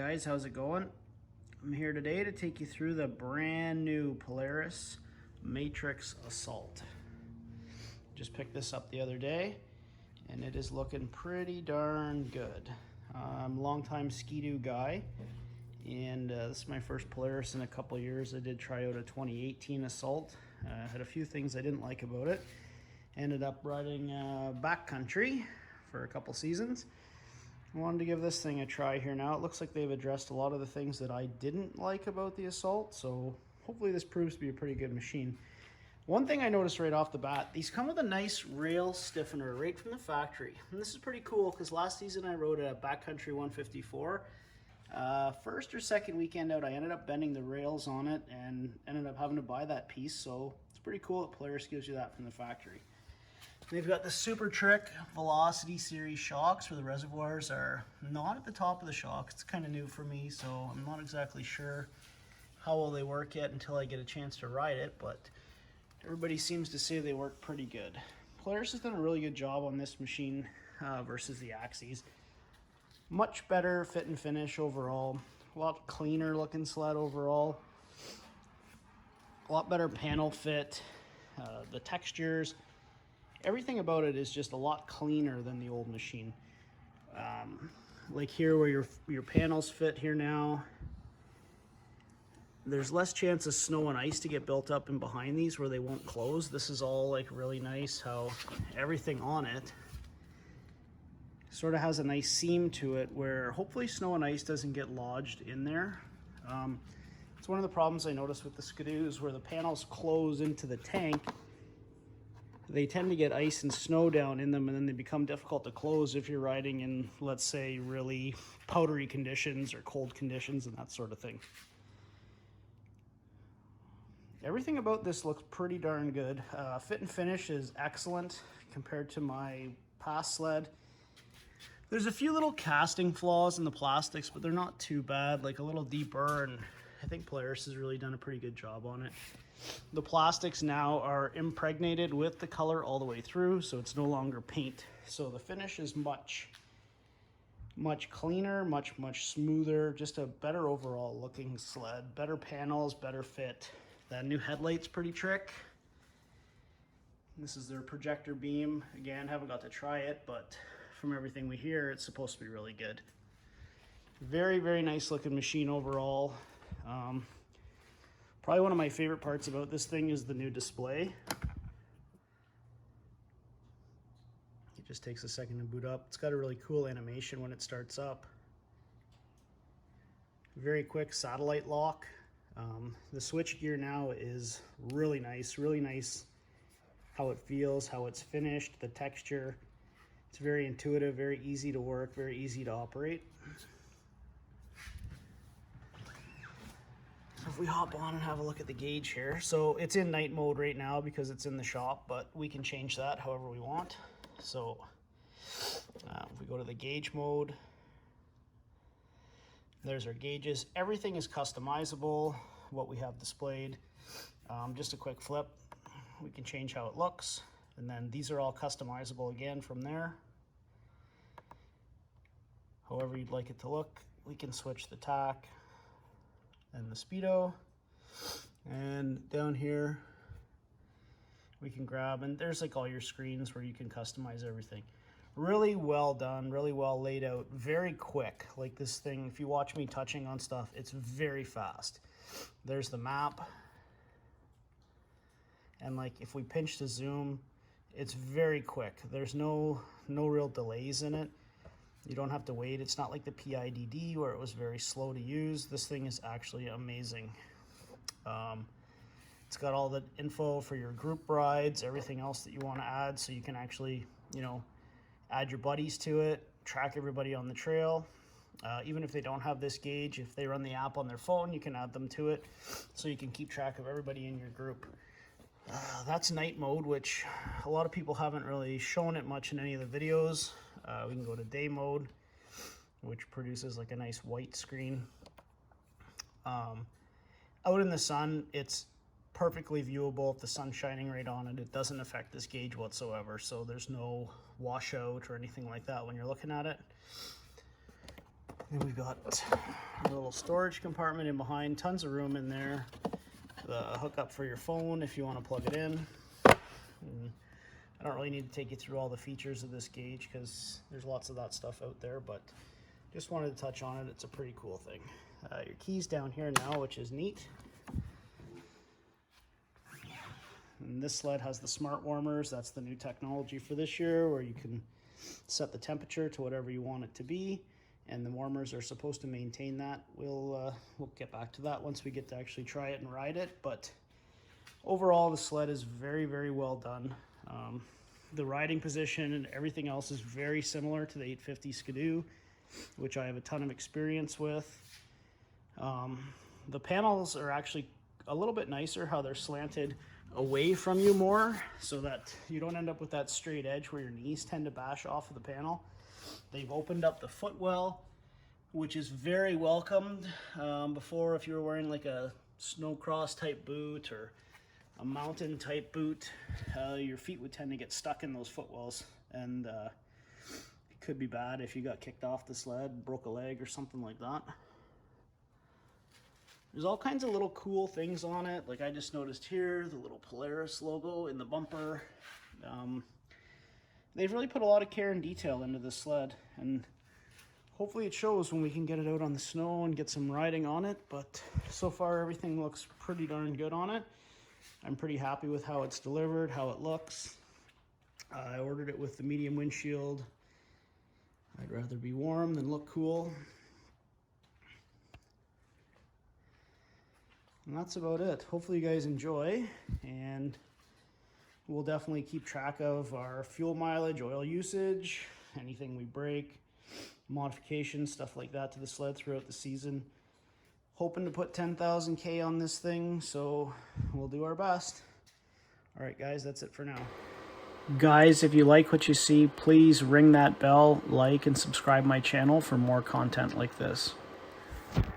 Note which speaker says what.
Speaker 1: guys, how's it going? I'm here today to take you through the brand new Polaris Matryx Assault. Just picked this up the other day and it is looking pretty darn good. I'm a longtime Ski-Doo guy and this is my first Polaris in a couple of years. I did try out a 2018 Assault. Had a few things I didn't like about it. Ended up riding backcountry for a couple seasons. I wanted to give this thing a try here now. It looks like they've addressed a lot of the things that I didn't like about the Assault, so hopefully this proves to be a pretty good machine. One thing I noticed right off the bat, these come with a nice rail stiffener right from the factory. And this is pretty cool because last season I rode a backcountry 154. First or second weekend out, I ended up bending the rails on it and ended up having to buy that piece, so it's pretty cool that Polaris gives you that from the factory. They've got the Super Trick Velocity Series shocks where the reservoirs are not at the top of the shock. It's kind of new for me, so I'm not exactly sure how well they work yet until I get a chance to ride it, but everybody seems to say they work pretty good. Polaris has done a really good job on this machine versus the Axes. Much better fit and finish overall. A lot cleaner looking sled overall. A lot better panel fit. The textures. Everything about it is just a lot cleaner than the old machine. Like here where your panels fit here now, there's less chance of snow and ice to get built up in behind these where they won't close. This is all like really nice how everything on it sort of has a nice seam to it where hopefully snow and ice doesn't get lodged in there. It's one of the problems I noticed with the Ski-Doos where the panels close into the tank. They tend to get ice and snow down in them and then they become difficult to close if you're riding in, let's say, really powdery conditions or cold conditions and that sort of thing. Everything about this looks pretty darn good. Fit and finish is excellent compared to my past sled. There's a few little casting flaws in the plastics, but they're not too bad, like a little deeper, and I think Polaris has really done a pretty good job on it. The plastics now are impregnated with the color all the way through, so it's no longer paint. So the finish is much cleaner, much smoother, just a better overall looking sled. Better panels, better fit. That new headlight's pretty trick. This is their projector beam. Again, haven't got to try it, but from everything we hear, it's supposed to be really good. Very nice looking machine overall. Probably one of my favorite parts about this thing is the new display. It just takes a second to boot up. It's got a really cool animation when it starts up. Very quick satellite lock. The switch gear now is really nice how it feels, how it's finished, the texture. It's very intuitive, very easy to work, very easy to operate. So if we hop on and have a look at the gauge here. So it's in night mode right now because it's in the shop, but we can change that however we want. So if we go to the gauge mode, there's our gauges. Everything is customizable, what we have displayed. Just a quick flip, we can change how it looks. And then these are all customizable again from there. However you'd like it to look, we can switch the tack and the speedo, and down here we can grab, and there's like all your screens where you can customize everything. Really well done, really well laid out, very quick. Like this thing, if you watch me touching on stuff, it's very fast. There's the map, and like if we pinch to zoom, it's very quick. There's no real delays in it. You don't have to wait. It's not like the PIDD where it was very slow to use. This thing is actually amazing. It's got all the info for your group rides, everything else that you want to add, so you can actually, add your buddies to it, track everybody on the trail. Even if they don't have this gauge, if they run the app on their phone, you can add them to it, so you can keep track of everybody in your group. That's night mode, which a lot of people haven't really shown it much in any of the videos. We can go to day mode, which produces like a nice white screen. Out in the sun, it's perfectly viewable. If the sun's shining right on it, it doesn't affect this gauge whatsoever. So there's no washout or anything like that when you're looking at it. Then we've got a little storage compartment in behind, tons of room in there. The hookup for your phone if you want to plug it in. And I don't really need to take you through all the features of this gauge because there's lots of that stuff out there, but just wanted to touch on it. It's a pretty cool thing. Your keys down here now, which is neat. And this sled has the smart warmers. That's the new technology for this year, where you can set the temperature to whatever you want it to be, and the warmers are supposed to maintain that. We'll get back to that once we get to actually try it and ride it, but overall the sled is very, very well done. The riding position and everything else is very similar to the 850 Skidoo, which I have a ton of experience with. The panels are actually a little bit nicer, how they're slanted away from you more, so that you don't end up with that straight edge where your knees tend to bash off of the panel. They've opened up the footwell, which is very welcomed. Before, if you were wearing like a snow cross type boot or a mountain type boot, your feet would tend to get stuck in those footwells, and it could be bad if you got kicked off the sled, broke a leg or something like that. There's all kinds of little cool things on it. Like I just noticed here, the little Polaris logo in the bumper. They've really put a lot of care and detail into this sled, and hopefully it shows when we can get it out on the snow and get some riding on it. But so far everything looks pretty darn good on it. I'm pretty happy with how it's delivered, how it looks. I ordered it with the medium windshield. I'd rather be warm than look cool. And that's about it. Hopefully you guys enjoy, and we'll definitely keep track of our fuel mileage, oil usage, anything we break, modifications, stuff like that to the sled throughout the season. Hoping to put 10,000 K on this thing, so we'll do our best. All right, guys, that's it for now. Guys, if you like what you see, please ring that bell, like, and subscribe my channel for more content like this.